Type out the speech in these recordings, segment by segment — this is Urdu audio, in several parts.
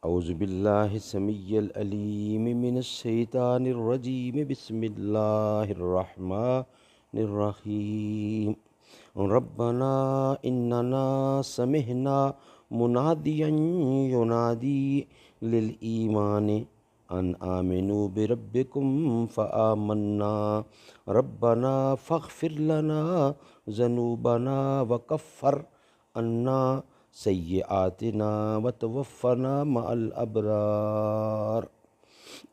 اعوذ باللہ السمیع العلیم من الشیطان الرجیم بسم اللہ الرحمن الرحیم ربنا اننا سمعنا منادیا ینادی للایمان ان آمنوا بربکم فآمنا ربنا فاغفر لنا ذنوبنا وکفر عنا سیئاتنا وتوفنا مع الابرار۔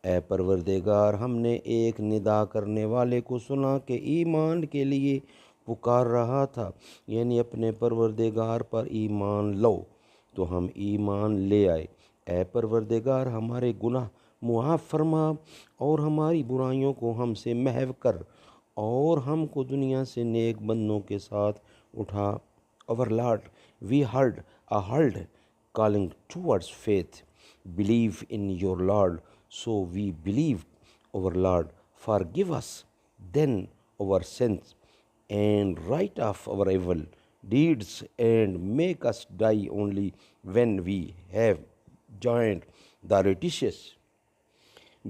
اے پروردگار، ہم نے ایک ندا کرنے والے کو سنا کہ ایمان کے لیے پکار رہا تھا، یعنی اپنے پروردگار پر ایمان لو، تو ہم ایمان لے آئے۔ اے پروردگار، ہمارے گناہ معاف فرما اور ہماری برائیوں کو ہم سے محو کر، اور ہم کو دنیا سے نیک بندوں کے ساتھ اٹھا۔ Our Lord, we heard a heard calling towards faith. Believe in your Lord. So we believed. Our Lord, forgive us then our sins and write off our evil deeds and make us die only when we have joined the righteous.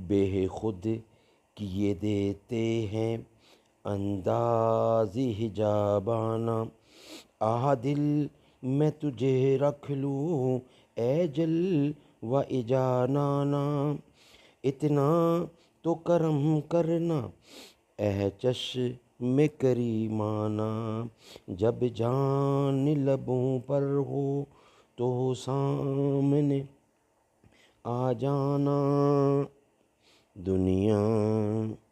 بے خود کیے دیتے ہیں انداز حجابانہ، آہ دل میں تجھے رکھ لوں اے جل و اجانانا، اتنا تو کرم کرنا اے چشم کریمانہ، جب جان لبوں پر ہو تو سامنے آ جانا۔ دنیا